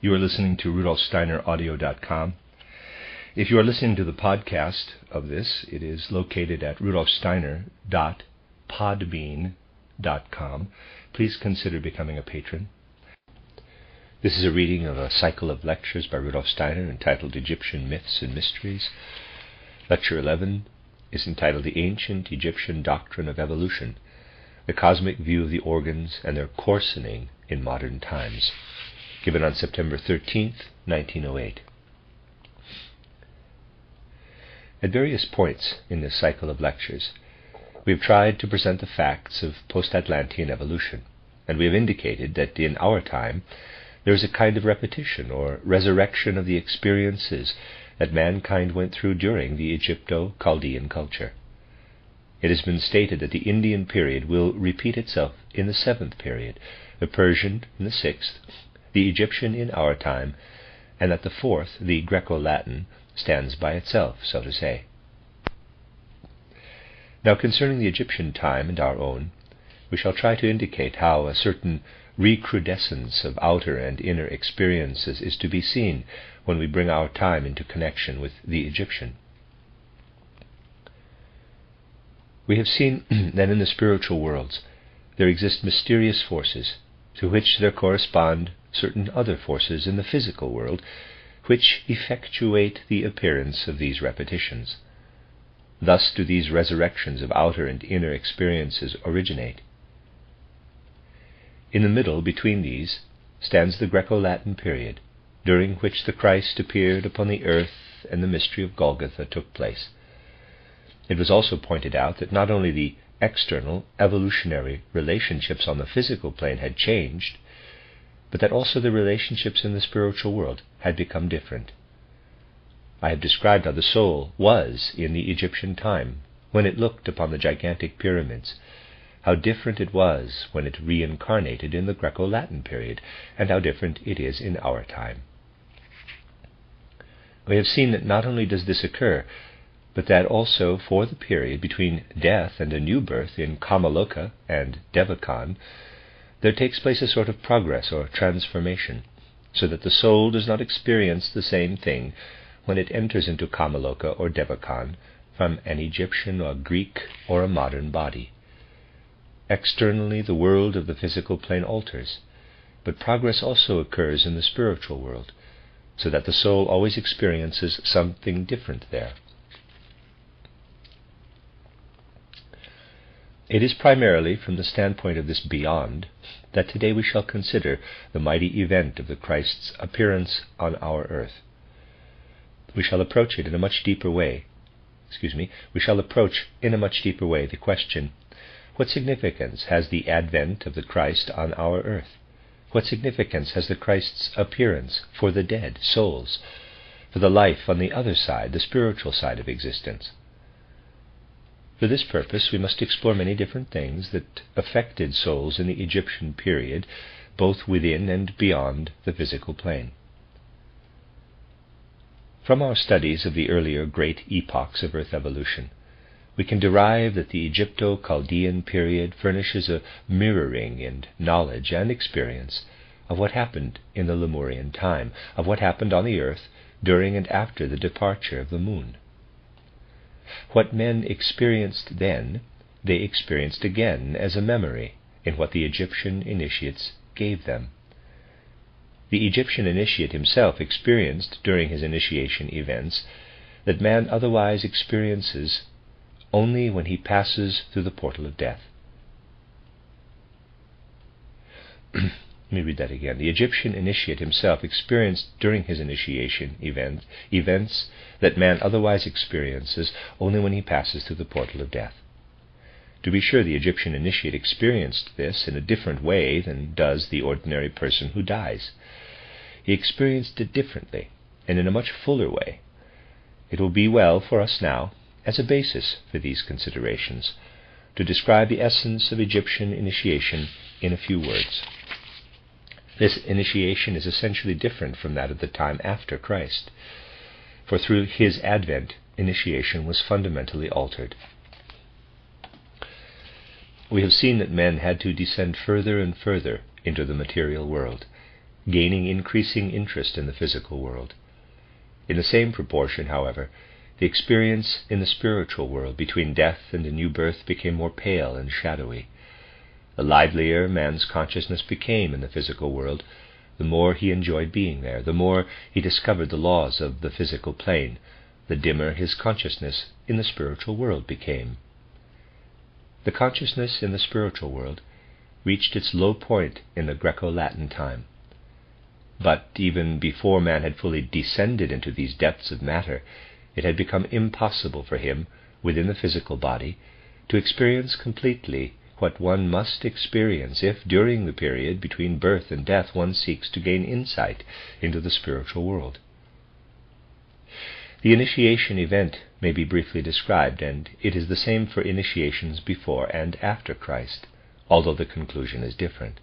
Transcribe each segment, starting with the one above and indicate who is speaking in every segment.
Speaker 1: You are listening to rudolfsteineraudio.com. If you are listening to the podcast of this, it is located at rudolfsteiner.podbean.com. Please consider becoming a patron. This is a reading of a cycle of lectures by Rudolf Steiner entitled Egyptian Myths and Mysteries. Lecture 11 is entitled The Ancient Egyptian Doctrine of Evolution, the Cosmic View of the Organs and Their Coarsening in Modern Times, given on September 13th, 1908. At various points in this cycle of lectures, we have tried to present the facts of post-Atlantean evolution, and we have indicated that in our time there is a kind of repetition or resurrection of the experiences that mankind went through during the Egypto-Chaldean culture. It has been stated that the Indian period will repeat itself in the 7th period, the Persian in the 6th, the Egyptian in our time, and that the 4th, the Greco-Latin, stands by itself, so to say. Now, concerning the Egyptian time and our own, we shall try to indicate how a certain recrudescence of outer and inner experiences is to be seen when we bring our time into connection with the Egyptian. We have seen that in the spiritual worlds there exist mysterious forces to which there correspond certain other forces in the physical world which effectuate the appearance of these repetitions. Thus do these resurrections of outer and inner experiences originate. In the middle between these stands the Greco-Latin period, during which the Christ appeared upon the earth and the mystery of Golgotha took place. It was also pointed out that not only the external evolutionary relationships on the physical plane had changed, but that also the relationships in the spiritual world had become different. I have described how the soul was in the Egyptian time, when it looked upon the gigantic pyramids, how different it was when it reincarnated in the Greco-Latin period, and how different it is in our time. We have seen that not only does this occur, but that also for the period between death and a new birth in Kamaloka and Devachan, there takes place a sort of progress or transformation, so that the soul does not experience the same thing when it enters into Kamaloka or Devachan from an Egyptian or Greek or a modern body. Externally, the world of the physical plane alters, but progress also occurs in the spiritual world, so that the soul always experiences something different there. It is primarily from the standpoint of this beyond that today we shall consider the mighty event of the Christ's appearance on our earth. We shall approach it in a much deeper way. We shall approach in a much deeper way the question, what significance has the advent of the Christ on our earth? What significance has the Christ's appearance for the dead souls, for the life on the other side, the spiritual side of existence? For this purpose we must explore many different things that affected souls in the Egyptian period, both within and beyond the physical plane. From our studies of the earlier great epochs of earth evolution, we can derive that the Egypto-Chaldean period furnishes a mirroring in knowledge and experience of what happened in the Lemurian time, of what happened on the earth during and after the departure of the moon. What men experienced then, they experienced again as a memory in what the Egyptian initiates gave them. The Egyptian initiate himself experienced during his initiation events that man otherwise experiences only when he passes through the portal of death. Let me read that again. The Egyptian initiate himself experienced during his initiation events that man otherwise experiences only when he passes through the portal of death. To be sure, the Egyptian initiate experienced this in a different way than does the ordinary person who dies. He experienced it differently and in a much fuller way. It will be well for us now, as a basis for these considerations, to describe the essence of Egyptian initiation in a few words. This initiation is essentially different from that of the time after Christ, for through his advent, initiation was fundamentally altered. We have seen that men had to descend further and further into the material world, gaining increasing interest in the physical world. In the same proportion, however, the experience in the spiritual world between death and a new birth became more pale and shadowy. The livelier man's consciousness became in the physical world, the more he enjoyed being there, the more he discovered the laws of the physical plane, the dimmer his consciousness in the spiritual world became. The consciousness in the spiritual world reached its low point in the Greco-Latin time. But even before man had fully descended into these depths of matter, it had become impossible for him, within the physical body, to experience completely what one must experience if, during the period between birth and death, one seeks to gain insight into the spiritual world. The initiation event may be briefly described, and it is the same for initiations before and after Christ, although the conclusion is different.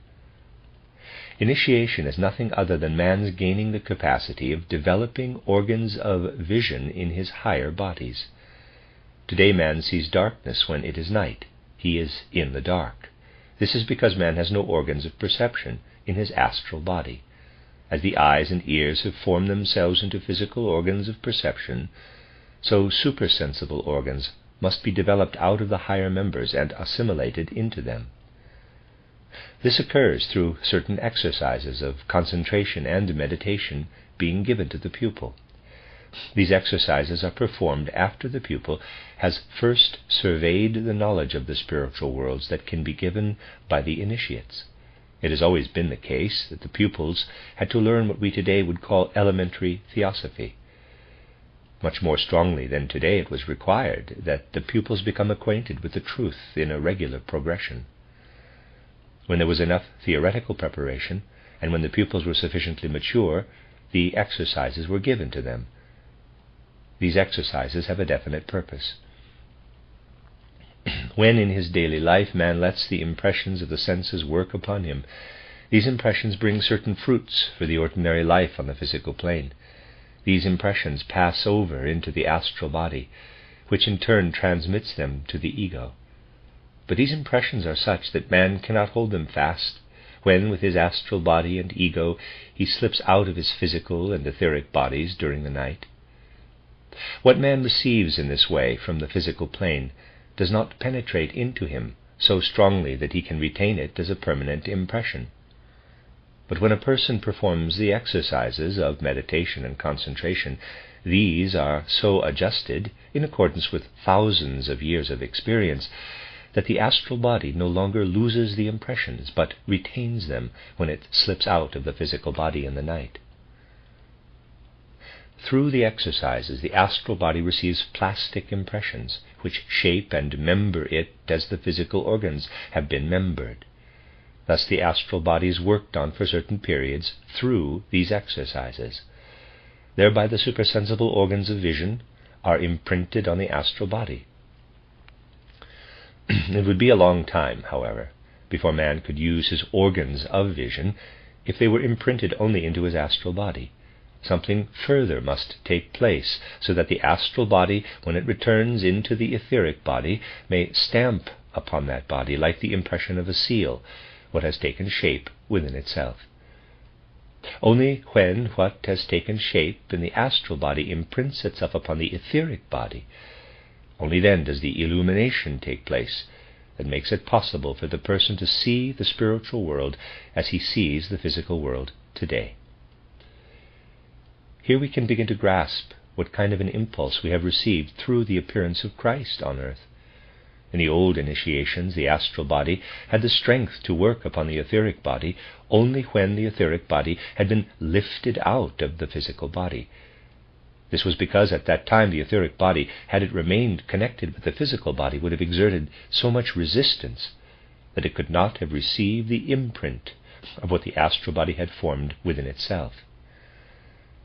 Speaker 1: Initiation is nothing other than man's gaining the capacity of developing organs of vision in his higher bodies. Today man sees darkness when it is night. He is in the dark. This is because man has no organs of perception in his astral body. As the eyes and ears have formed themselves into physical organs of perception, so supersensible organs must be developed out of the higher members and assimilated into them. This occurs through certain exercises of concentration and meditation being given to the pupil. These exercises are performed after the pupil has first surveyed the knowledge of the spiritual worlds that can be given by the initiates. It has always been the case that the pupils had to learn what we today would call elementary theosophy. Much more strongly than today it was required that the pupils become acquainted with the truth in a regular progression. When there was enough theoretical preparation, and when the pupils were sufficiently mature, the exercises were given to them. These exercises have a definite purpose. When in his daily life man lets the impressions of the senses work upon him, these impressions bring certain fruits for the ordinary life on the physical plane. These impressions pass over into the astral body, which in turn transmits them to the ego. But these impressions are such that man cannot hold them fast when, with his astral body and ego, he slips out of his physical and etheric bodies during the night. What man receives in this way from the physical plane does not penetrate into him so strongly that he can retain it as a permanent impression. But when a person performs the exercises of meditation and concentration, these are so adjusted, in accordance with thousands of years of experience, that the astral body no longer loses the impressions, but retains them when it slips out of the physical body in the night. Through the exercises, the astral body receives plastic impressions, which shape and member it as the physical organs have been membered. Thus the astral body is worked on for certain periods through these exercises. Thereby the supersensible organs of vision are imprinted on the astral body. It would be a long time, however, before man could use his organs of vision if they were imprinted only into his astral body. Something further must take place, so that the astral body, when it returns into the etheric body, may stamp upon that body, like the impression of a seal, what has taken shape within itself. Only when what has taken shape in the astral body imprints itself upon the etheric body, only then does the illumination take place that makes it possible for the person to see the spiritual world as he sees the physical world today. Here we can begin to grasp what kind of an impulse we have received through the appearance of Christ on earth. In the old initiations, the astral body had the strength to work upon the etheric body only when the etheric body had been lifted out of the physical body. This was because at that time the etheric body, had it remained connected with the physical body, would have exerted so much resistance that it could not have received the imprint of what the astral body had formed within itself.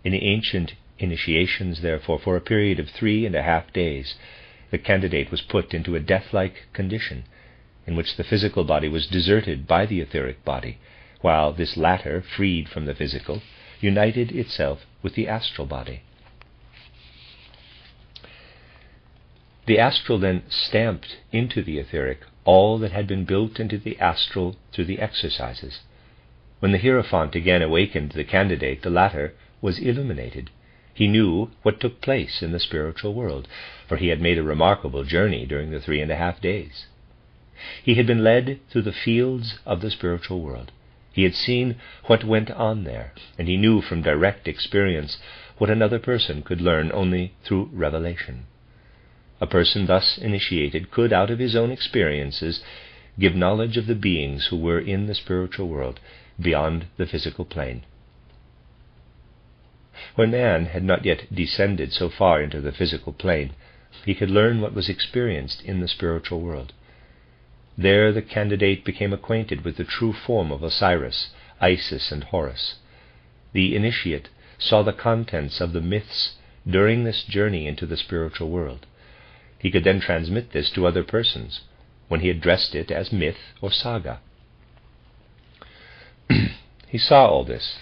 Speaker 1: In the ancient initiations, therefore, for a period of 3.5 days, the candidate was put into a death-like condition, in which the physical body was deserted by the etheric body, while this latter, freed from the physical, united itself with the astral body. The astral then stamped into the etheric all that had been built into the astral through the exercises. When the Hierophant again awakened the candidate, the latter was illuminated. He knew what took place in the spiritual world, for he had made a remarkable journey during the 3.5 days. He had been led through the fields of the spiritual world. He had seen what went on there, and he knew from direct experience what another person could learn only through revelation. A person thus initiated could, out of his own experiences, give knowledge of the beings who were in the spiritual world beyond the physical plane. When man had not yet descended so far into the physical plane, he could learn what was experienced in the spiritual world. There the candidate became acquainted with the true form of Osiris, Isis, and Horus. The initiate saw the contents of the myths during this journey into the spiritual world. He could then transmit this to other persons, when he addressed it as myth or saga. He saw all this.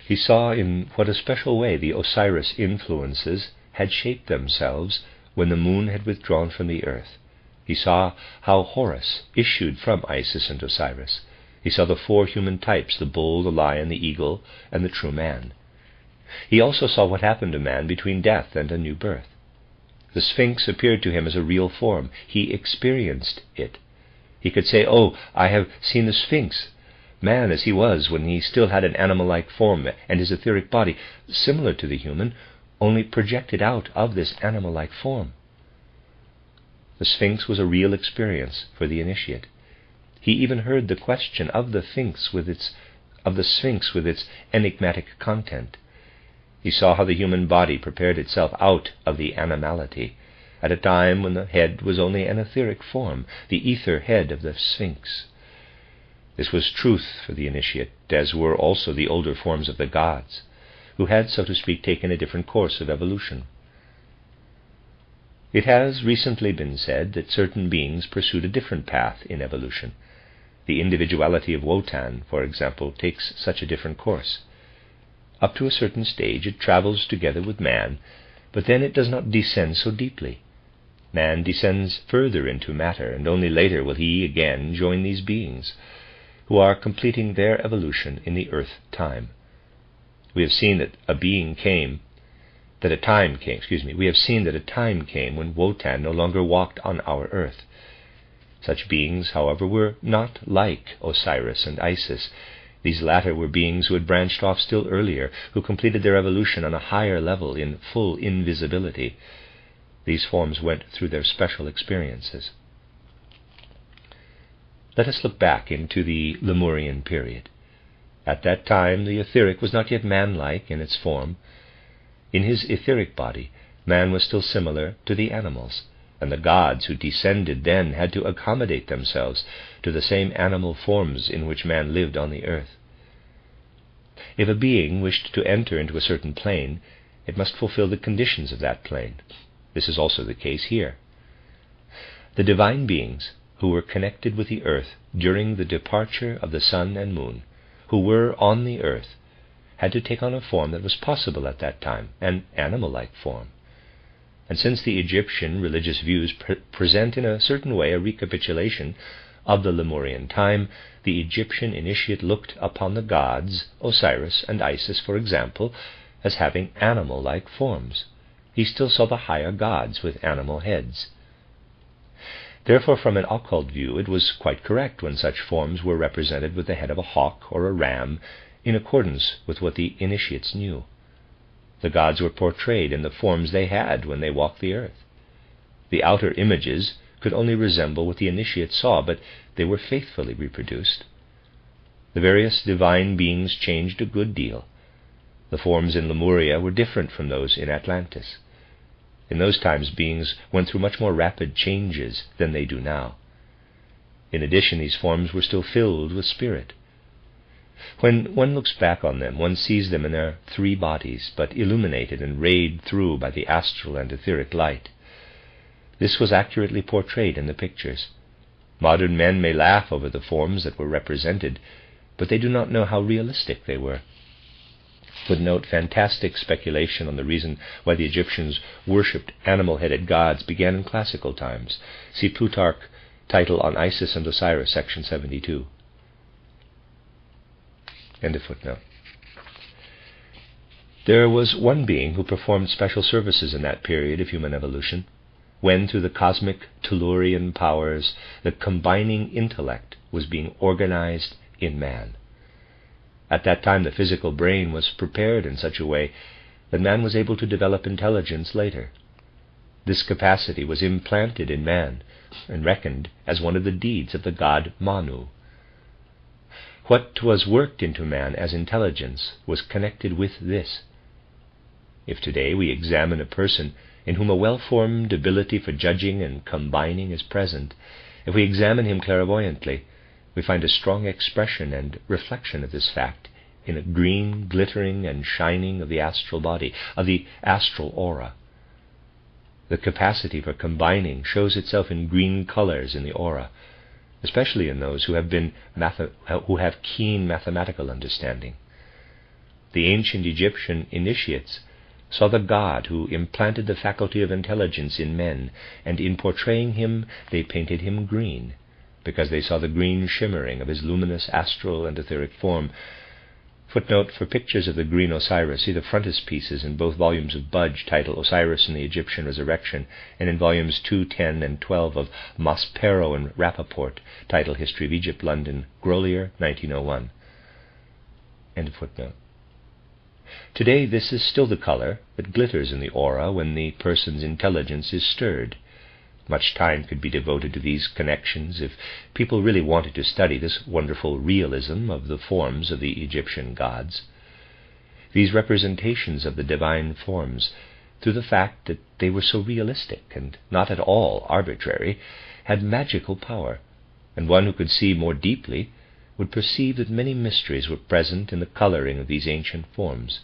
Speaker 1: He saw in what a special way the Osiris influences had shaped themselves when the moon had withdrawn from the earth. He saw how Horus issued from Isis and Osiris. He saw the 4 human types, the bull, the lion, the eagle, and the true man. He also saw what happened to man between death and a new birth. The Sphinx appeared to him as a real form. He experienced it. He could say, "Oh, I have seen the Sphinx." Man as he was when he still had an animal-like form and his etheric body, similar to the human, only projected out of this animal-like form. The Sphinx was a real experience for the initiate. He even heard the question of the Sphinx with its enigmatic content. He saw how the human body prepared itself out of the animality, at a time when the head was only an etheric form, the ether head of the Sphinx. This was truth for the initiate, as were also the older forms of the gods, who had, so to speak, taken a different course of evolution. It has recently been said that certain beings pursued a different path in evolution. The individuality of Wotan, for example, takes such a different course. Up to a certain stage it travels together with man, but then it does not descend so deeply. Man descends further into matter, and only later will he again join these beings, who are completing their evolution in the earth-time. We have seen that a time came when Wotan no longer walked on our earth. Such beings, however, were not like Osiris and Isis. These latter were beings who had branched off still earlier, who completed their evolution on a higher level in full invisibility. These forms went through their special experiences. Let us look back into the Lemurian period. At that time the etheric was not yet man-like in its form. In his etheric body, man was still similar to the animals, and the gods who descended then had to accommodate themselves to the same animal forms in which man lived on the earth. If a being wished to enter into a certain plane, it must fulfill the conditions of that plane. This is also the case here. The divine beings who were connected with the earth during the departure of the sun and moon, who were on the earth, had to take on a form that was possible at that time, an animal-like form. And since the Egyptian religious views present in a certain way a recapitulation of the Lemurian time, the Egyptian initiate looked upon the gods, Osiris and Isis, for example, as having animal-like forms. He still saw the higher gods with animal heads. Therefore, from an occult view, it was quite correct when such forms were represented with the head of a hawk or a ram, in accordance with what the initiates knew. The gods were portrayed in the forms they had when they walked the earth. The outer images could only resemble what the initiate saw, but they were faithfully reproduced. The various divine beings changed a good deal. The forms in Lemuria were different from those in Atlantis. In those times, beings went through much more rapid changes than they do now. In addition, these forms were still filled with spirit. When one looks back on them, one sees them in their 3 bodies, but illuminated and rayed through by the astral and etheric light. This was accurately portrayed in the pictures. Modern men may laugh over the forms that were represented, but they do not know how realistic they were. Footnote: fantastic speculation on the reason why the Egyptians worshipped animal-headed gods began in classical times. See Plutarch, title on Isis and Osiris, section 72. End of footnote. There was one being who performed special services in that period of human evolution, when through the cosmic Tellurian powers the combining intellect was being organized in man. At that time the physical brain was prepared in such a way that man was able to develop intelligence later. This capacity was implanted in man and reckoned as one of the deeds of the god Manu. What was worked into man as intelligence was connected with this. If today we examine a person in whom a well-formed ability for judging and combining is present, if we examine him clairvoyantly, we find a strong expression and reflection of this fact in a green glittering and shining of the astral body, of the astral aura. The capacity for combining shows itself in green colors in the aura, especially in those who have keen mathematical understanding. The ancient Egyptian initiates saw the god who implanted the faculty of intelligence in men, and in portraying him they painted him green, because they saw the green shimmering of his luminous astral and etheric form. Footnote: for pictures of the green Osiris, see the frontispieces in both volumes of Budge, titled Osiris and the Egyptian Resurrection, and in volumes 2, 10, and 12 of Maspero and Rappaport, titled History of Egypt, London, Grolier, 1901. End of footnote. Today this is still the color that glitters in the aura when the person's intelligence is stirred. Much time could be devoted to these connections if people really wanted to study this wonderful realism of the forms of the Egyptian gods. These representations of the divine forms, through the fact that they were so realistic and not at all arbitrary, had magical power, and one who could see more deeply would perceive that many mysteries were present in the coloring of these ancient forms.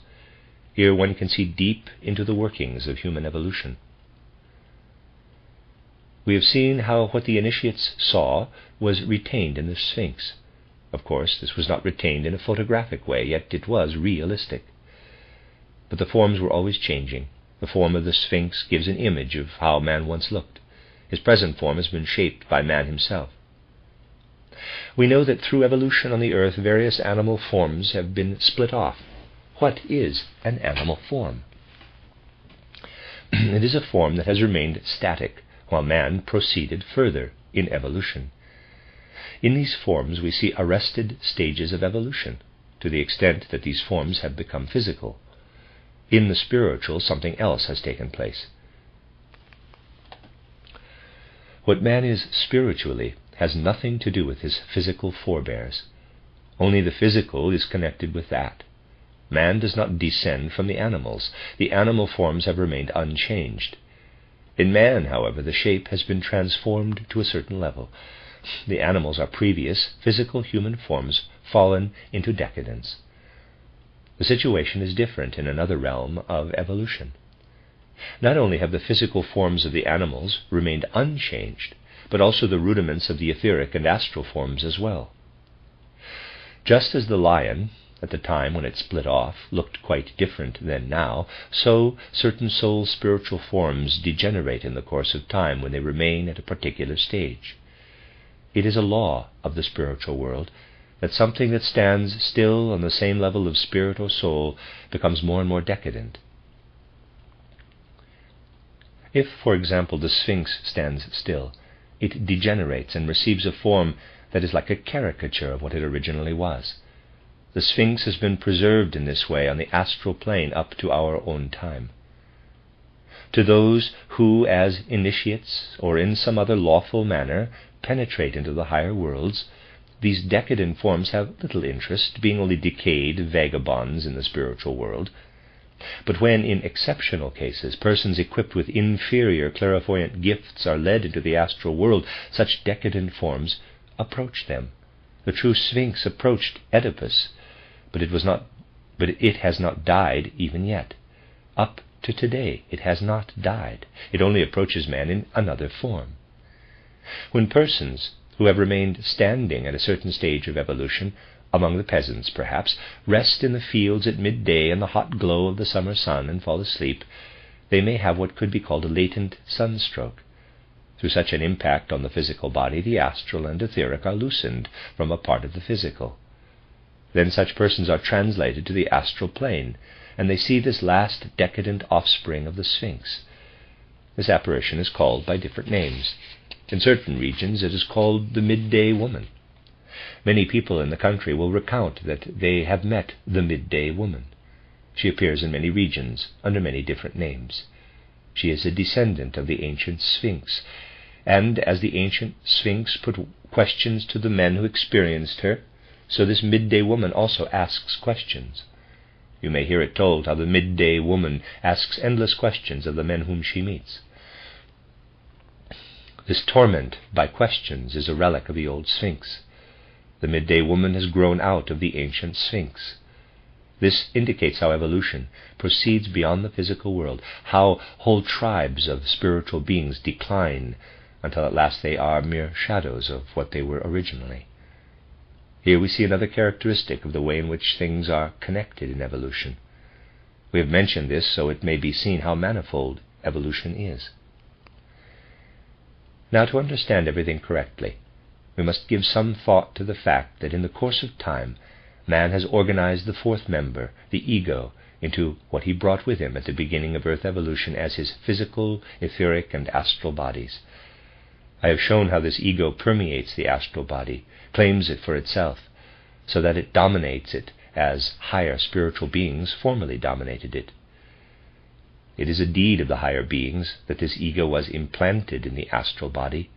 Speaker 1: Here one can see deep into the workings of human evolution. We have seen how what the initiates saw was retained in the Sphinx. Of course, this was not retained in a photographic way, yet it was realistic. But the forms were always changing. The form of the Sphinx gives an image of how man once looked. His present form has been shaped by man himself. We know that through evolution on the earth, various animal forms have been split off. What is an animal form? It is a form that has remained static, while man proceeded further in evolution. In these forms we see arrested stages of evolution, to the extent that these forms have become physical. In the spiritual, something else has taken place. What man is spiritually has nothing to do with his physical forebears. Only the physical is connected with that. Man does not descend from the animals. The animal forms have remained unchanged. In man, however, the shape has been transformed to a certain level. The animals are previous physical human forms fallen into decadence. The situation is different in another realm of evolution. Not only have the physical forms of the animals remained unchanged, but also the rudiments of the etheric and astral forms as well. Just as the lion, at the time when it split off, looked quite different than now, so certain soul spiritual forms degenerate in the course of time when they remain at a particular stage. It is a law of the spiritual world that something that stands still on the same level of spirit or soul becomes more and more decadent. If, for example, the Sphinx stands still, it degenerates and receives a form that is like a caricature of what it originally was. The Sphinx has been preserved in this way on the astral plane up to our own time. To those who, as initiates or in some other lawful manner, penetrate into the higher worlds, these decadent forms have little interest, being only decayed vagabonds in the spiritual world. But when, in exceptional cases, persons equipped with inferior clairvoyant gifts are led into the astral world, such decadent forms approach them. The true Sphinx approached Oedipus, but it has not died even yet. Up to today it has not died. It only approaches man in another form. When persons who have remained standing at a certain stage of evolution, among the peasants perhaps, rest in the fields at midday in the hot glow of the summer sun and fall asleep, they may have what could be called a latent sunstroke. Through such an impact on the physical body, the astral and etheric are loosened from a part of the physical. Then such persons are translated to the astral plane, and they see this last decadent offspring of the Sphinx. This apparition is called by different names. In certain regions it is called the midday woman. Many people in the country will recount that they have met the midday woman. She appears in many regions under many different names. She is a descendant of the ancient Sphinx, and as the ancient Sphinx put questions to the men who experienced her, so this midday woman also asks questions. You may hear it told how the midday woman asks endless questions of the men whom she meets. This torment by questions is a relic of the old Sphinx. The midday woman has grown out of the ancient Sphinx. This indicates how evolution proceeds beyond the physical world, how whole tribes of spiritual beings decline until at last they are mere shadows of what they were originally. Here we see another characteristic of the way in which things are connected in evolution. We have mentioned this so it may be seen how manifold evolution is. Now, to understand everything correctly, we must give some thought to the fact that in the course of time, man has organized the fourth member, the ego, into what he brought with him at the beginning of earth evolution as his physical, etheric, and astral bodies. I have shown how this ego permeates the astral body, claims it for itself, so that it dominates it as higher spiritual beings formerly dominated it. It is a deed of the higher beings that this ego was implanted in the astral body.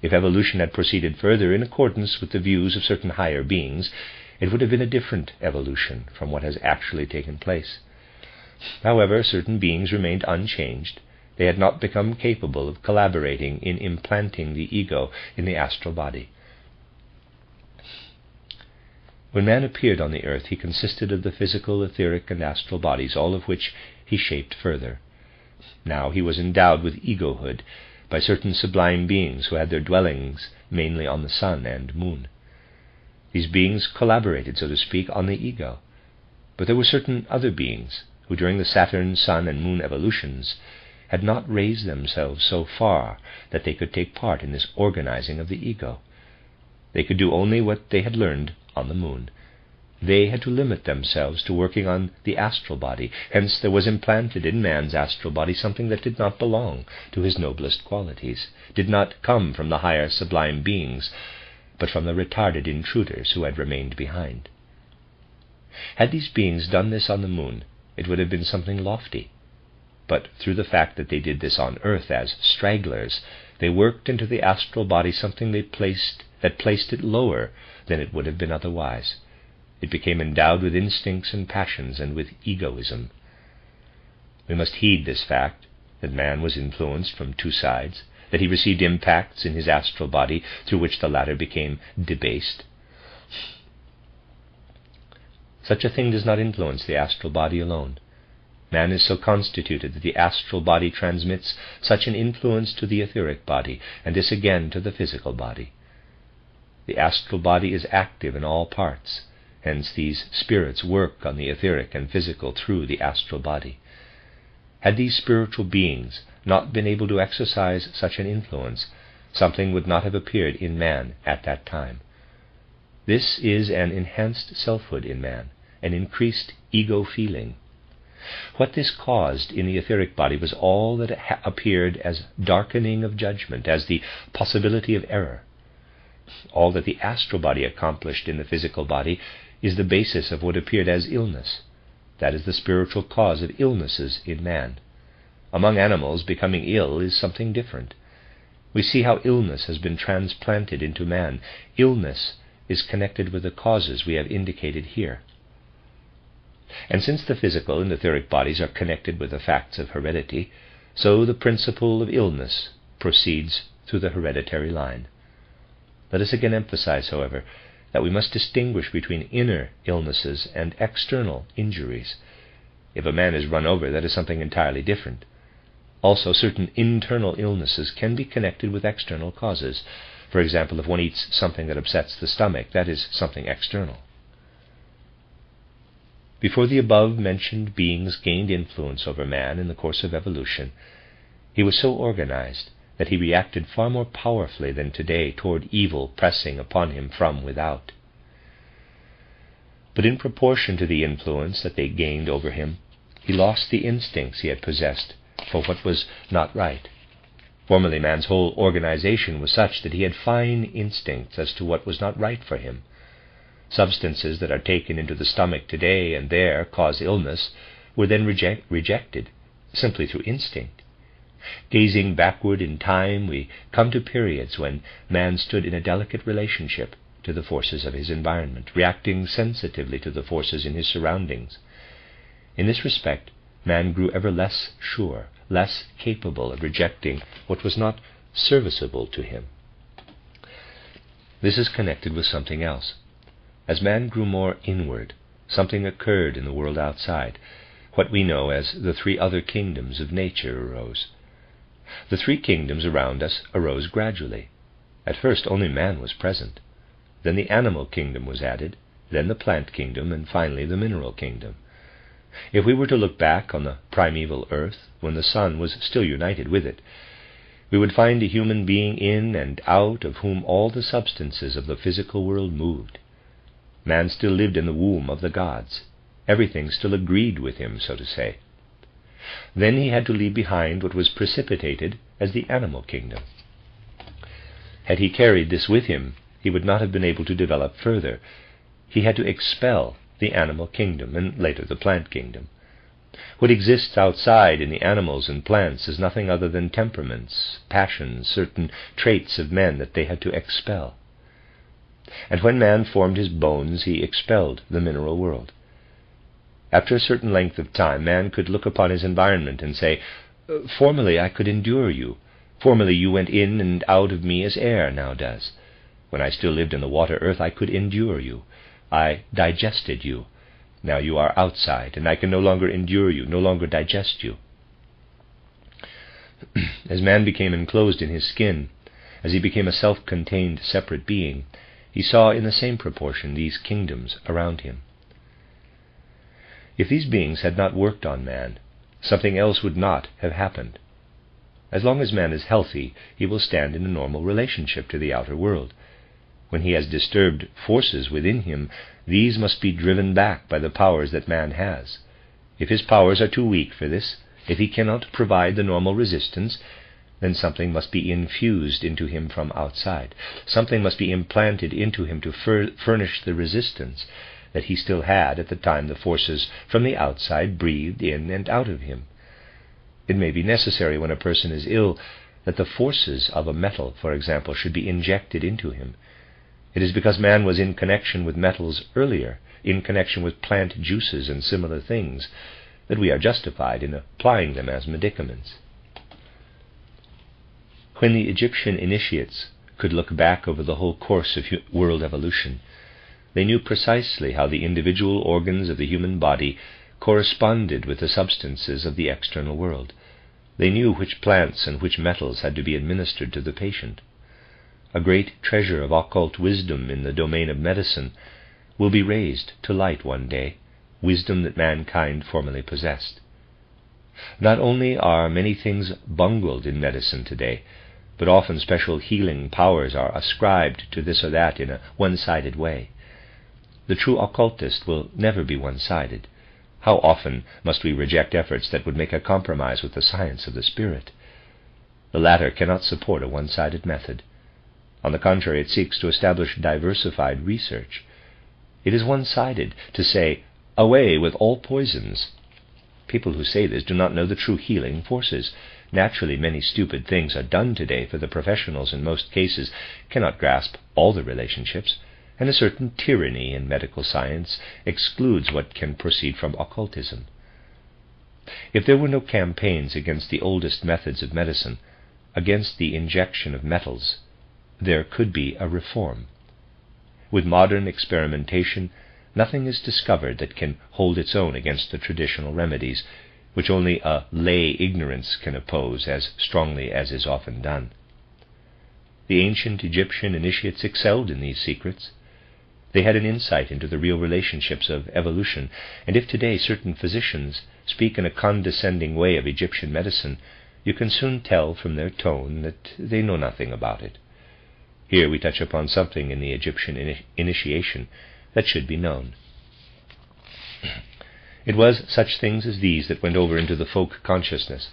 Speaker 1: If evolution had proceeded further in accordance with the views of certain higher beings, it would have been a different evolution from what has actually taken place. However, certain beings remained unchanged. They had not become capable of collaborating in implanting the ego in the astral body. When man appeared on the earth, he consisted of the physical, etheric, and astral bodies, all of which he shaped further. Now he was endowed with egohood by certain sublime beings who had their dwellings mainly on the sun and moon. These beings collaborated, so to speak, on the ego. But there were certain other beings who, during the Saturn, Sun, and Moon evolutions, had not raised themselves so far that they could take part in this organizing of the ego. They could do only what they had learned on the moon. They had to limit themselves to working on the astral body. Hence there was implanted in man's astral body something that did not belong to his noblest qualities, did not come from the higher sublime beings, but from the retarded intruders who had remained behind. Had these beings done this on the moon, it would have been something lofty. But through the fact that they did this on earth as stragglers, they worked into the astral body something that placed it lower than it would have been otherwise. It became endowed with instincts and passions and with egoism. We must heed this fact, that man was influenced from two sides, that he received impacts in his astral body through which the latter became debased. Such a thing does not influence the astral body alone. Man is so constituted that the astral body transmits such an influence to the etheric body, and this again to the physical body. The astral body is active in all parts, hence these spirits work on the etheric and physical through the astral body. Had these spiritual beings not been able to exercise such an influence, something would not have appeared in man at that time. This is an enhanced selfhood in man, an increased ego feeling. What this caused in the etheric body was all that appeared as darkening of judgment, as the possibility of error. All that the astral body accomplished in the physical body is the basis of what appeared as illness. That is the spiritual cause of illnesses in man. Among animals, becoming ill is something different. We see how illness has been transplanted into man. Illness is connected with the causes we have indicated here. And since the physical and etheric bodies are connected with the facts of heredity, so the principle of illness proceeds through the hereditary line. Let us again emphasize, however, that we must distinguish between inner illnesses and external injuries. If a man is run over, that is something entirely different. Also, certain internal illnesses can be connected with external causes. For example, if one eats something that upsets the stomach, that is something external. Before the above-mentioned beings gained influence over man in the course of evolution, he was so organized that he reacted far more powerfully than today toward evil pressing upon him from without. But in proportion to the influence that they gained over him, he lost the instincts he had possessed for what was not right. Formerly, man's whole organization was such that he had fine instincts as to what was not right for him. Substances that are taken into the stomach today and there cause illness were then rejected simply through instinct. Gazing backward in time, we come to periods when man stood in a delicate relationship to the forces of his environment, reacting sensitively to the forces in his surroundings. In this respect, man grew ever less sure, less capable of rejecting what was not serviceable to him. This is connected with something else. As man grew more inward, something occurred in the world outside. What we know as the three other kingdoms of nature arose. The three kingdoms around us arose gradually. At first only man was present. Then the animal kingdom was added, then the plant kingdom, and finally the mineral kingdom. If we were to look back on the primeval earth, when the sun was still united with it, we would find a human being in and out of whom all the substances of the physical world moved. Man still lived in the womb of the gods. Everything still agreed with him, so to say. Then he had to leave behind what was precipitated as the animal kingdom. Had he carried this with him, he would not have been able to develop further. He had to expel the animal kingdom, and later the plant kingdom. What exists outside in the animals and plants is nothing other than temperaments, passions, certain traits of men that they had to expel. And when man formed his bones, he expelled the mineral world. After a certain length of time, man could look upon his environment and say, "Formerly I could endure you. Formerly you went in and out of me as air now does. When I still lived in the water earth, I could endure you. I digested you. Now you are outside, and I can no longer endure you, no longer digest you." As man became enclosed in his skin, as he became a self-contained separate being, he saw in the same proportion these kingdoms around him. If these beings had not worked on man, something else would not have happened. As long as man is healthy, he will stand in a normal relationship to the outer world. When he has disturbed forces within him, these must be driven back by the powers that man has. If his powers are too weak for this, if he cannot provide the normal resistance, then something must be infused into him from outside. Something must be implanted into him to furnish the resistance that he still had at the time the forces from the outside breathed in and out of him. It may be necessary when a person is ill that the forces of a metal, for example, should be injected into him. It is because man was in connection with metals earlier, in connection with plant juices and similar things, that we are justified in applying them as medicaments. When the Egyptian initiates could look back over the whole course of world evolution, they knew precisely how the individual organs of the human body corresponded with the substances of the external world. They knew which plants and which metals had to be administered to the patient. A great treasure of occult wisdom in the domain of medicine will be raised to light one day, wisdom that mankind formerly possessed. Not only are many things bungled in medicine today, but often special healing powers are ascribed to this or that in a one-sided way. The true occultist will never be one-sided. How often must we reject efforts that would make a compromise with the science of the spirit? The latter cannot support a one-sided method. On the contrary, it seeks to establish diversified research. It is one-sided to say, "Away with all poisons." People who say this do not know the true healing forces. Naturally, many stupid things are done today, for the professionals in most cases cannot grasp all the relationships, and a certain tyranny in medical science excludes what can proceed from occultism. If there were no campaigns against the oldest methods of medicine, against the injection of metals, there could be a reform. With modern experimentation, nothing is discovered that can hold its own against the traditional remedies, which only a lay ignorance can oppose as strongly as is often done. The ancient Egyptian initiates excelled in these secrets. They had an insight into the real relationships of evolution, and if today certain physicians speak in a condescending way of Egyptian medicine, you can soon tell from their tone that they know nothing about it. Here we touch upon something in the Egyptian initiation that should be known. It was such things as these that went over into the folk consciousness.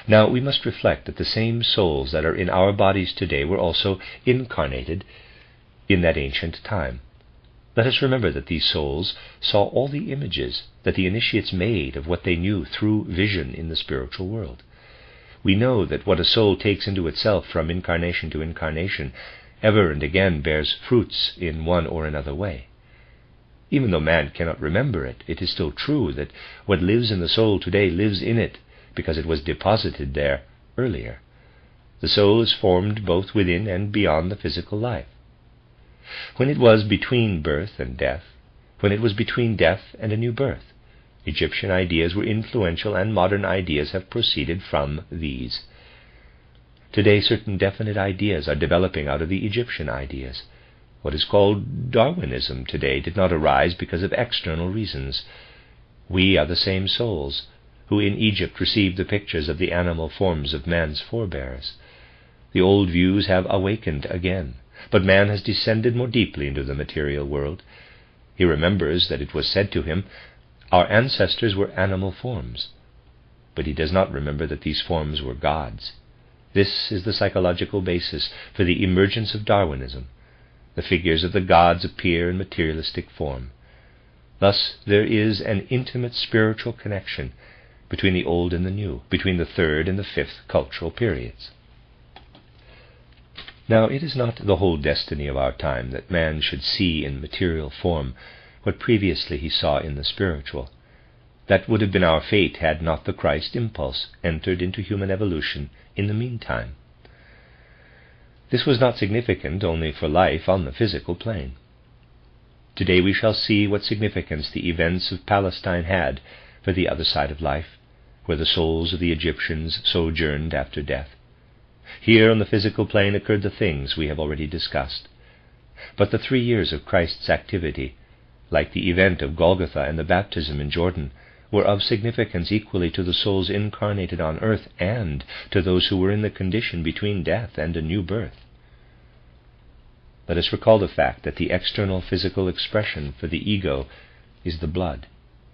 Speaker 1: Now we must reflect that the same souls that are in our bodies today were also incarnated in that ancient time. Let us remember that these souls saw all the images that the initiates made of what they knew through vision in the spiritual world. We know that what a soul takes into itself from incarnation to incarnation ever and again bears fruits in one or another way. Even though man cannot remember it, it is still true that what lives in the soul today lives in it because it was deposited there earlier. The soul is formed both within and beyond the physical life. When it was between birth and death, when it was between death and a new birth, Egyptian ideas were influential, and modern ideas have proceeded from these. Today certain definite ideas are developing out of the Egyptian ideas. What is called Darwinism today did not arise because of external reasons. We are the same souls who in Egypt received the pictures of the animal forms of man's forebears. The old views have awakened again, but man has descended more deeply into the material world. He remembers that it was said to him, "Our ancestors were animal forms," but he does not remember that these forms were gods. This is the psychological basis for the emergence of Darwinism. The figures of the gods appear in materialistic form. Thus there is an intimate spiritual connection between the old and the new, between the third and the fifth cultural periods. Now, it is not the whole destiny of our time that man should see in material form what previously he saw in the spiritual. That would have been our fate had not the Christ impulse entered into human evolution in the meantime. This was not significant only for life on the physical plane. Today we shall see what significance the events of Palestine had for the other side of life, where the souls of the Egyptians sojourned after death. Here on the physical plane occurred the things we have already discussed. But the 3 years of Christ's activity, like the event of Golgotha and the baptism in Jordan, were of significance equally to the souls incarnated on earth and to those who were in the condition between death and a new birth. Let us recall the fact that the external physical expression for the ego is the blood.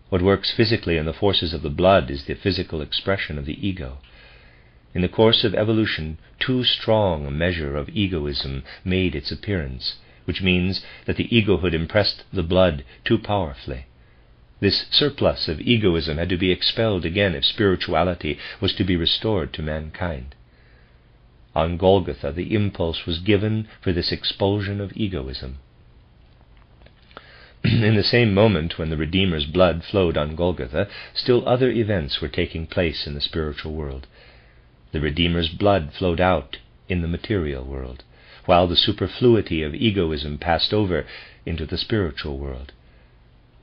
Speaker 1: What works physically in the forces of the blood is the physical expression of the ego. In the course of evolution, too strong a measure of egoism made its appearance, which means that the egohood impressed the blood too powerfully. This surplus of egoism had to be expelled again if spirituality was to be restored to mankind. On Golgotha, the impulse was given for this expulsion of egoism. In the same moment when the Redeemer's blood flowed on Golgotha, still other events were taking place in the spiritual world. The Redeemer's blood flowed out in the material world, while the superfluity of egoism passed over into the spiritual world.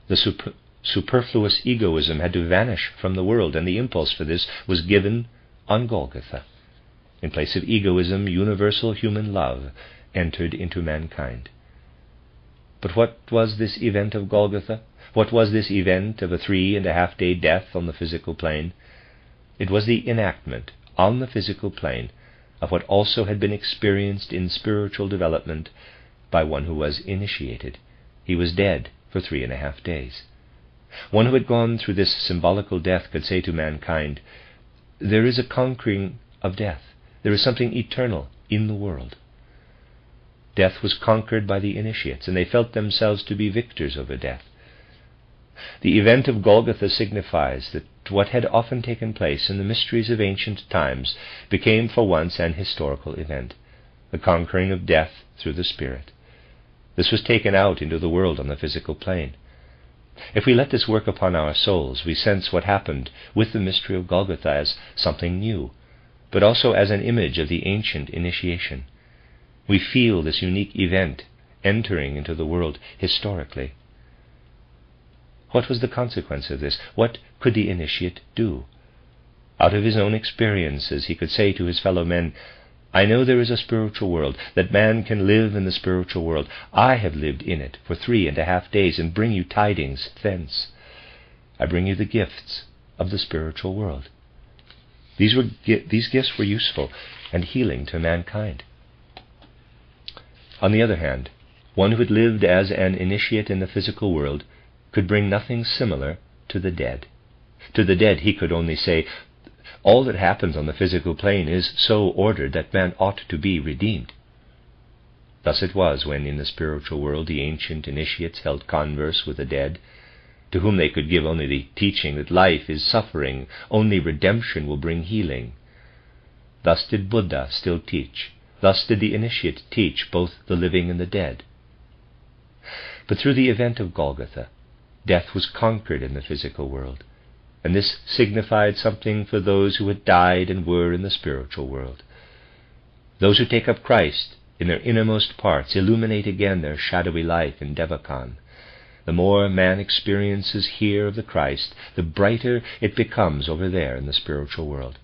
Speaker 1: The superfluous egoism had to vanish from the world, and the impulse for this was given on Golgotha. In place of egoism, universal human love entered into mankind. But what was this event of Golgotha? What was this event of a 3.5-day death on the physical plane? It was the enactment on the physical plane of what also had been experienced in spiritual development by one who was initiated. He was dead for 3.5 days. One who had gone through this symbolical death could say to mankind, "There is a conquering of death. There is something eternal in the world." Death was conquered by the initiates, and they felt themselves to be victors over death. The event of Golgotha signifies that what had often taken place in the mysteries of ancient times became for once an historical event, the conquering of death through the Spirit. This was taken out into the world on the physical plane. If we let this work upon our souls, we sense what happened with the mystery of Golgotha as something new, but also as an image of the ancient initiation. We feel this unique event entering into the world historically. What was the consequence of this? What could the initiate do? Out of his own experiences, he could say to his fellow men, "I know there is a spiritual world, that man can live in the spiritual world. I have lived in it for 3.5 days and bring you tidings thence. I bring you the gifts of the spiritual world." These gifts were useful and healing to mankind. On the other hand, one who had lived as an initiate in the physical world could bring nothing similar to the dead. To the dead he could only say, all that happens on the physical plane is so ordered that man ought to be redeemed. Thus it was when in the spiritual world the ancient initiates held converse with the dead, to whom they could give only the teaching that life is suffering, only redemption will bring healing. Thus did Buddha still teach. Thus did the initiate teach both the living and the dead. But through the event of Golgotha, death was conquered in the physical world, and this signified something for those who had died and were in the spiritual world. Those who take up Christ in their innermost parts illuminate again their shadowy life in Devachan. The more man experiences here of the Christ, the brighter it becomes over there in the spiritual world.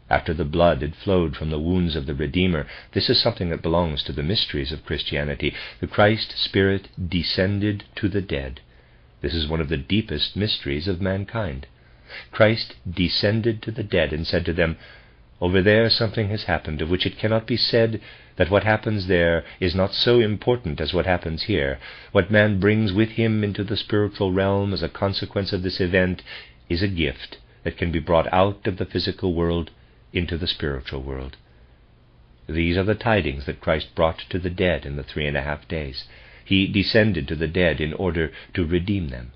Speaker 1: After the blood had flowed from the wounds of the Redeemer, this is something that belongs to the mysteries of Christianity. The Christ Spirit descended to the dead. This is one of the deepest mysteries of mankind. Christ descended to the dead and said to them, over there something has happened of which it cannot be said that what happens there is not so important as what happens here. What man brings with him into the spiritual realm as a consequence of this event is a gift that can be brought out of the physical world into the spiritual world. These are the tidings that Christ brought to the dead in the 3.5 days. He descended to the dead in order to redeem them.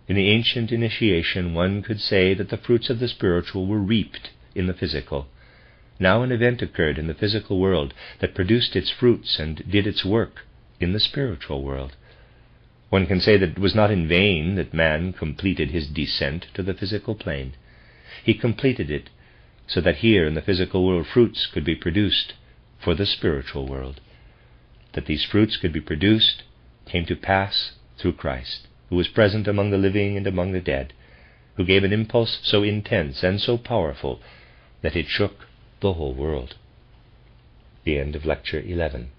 Speaker 1: In the ancient initiation, one could say that the fruits of the spiritual were reaped in the physical. Now an event occurred in the physical world that produced its fruits and did its work in the spiritual world. One can say that it was not in vain that man completed his descent to the physical plane. He completed it so that here in the physical world fruits could be produced for the spiritual world. That these fruits could be produced came to pass through Christ, who was present among the living and among the dead, who gave an impulse so intense and so powerful that it shook the whole world. The end of Lecture 11.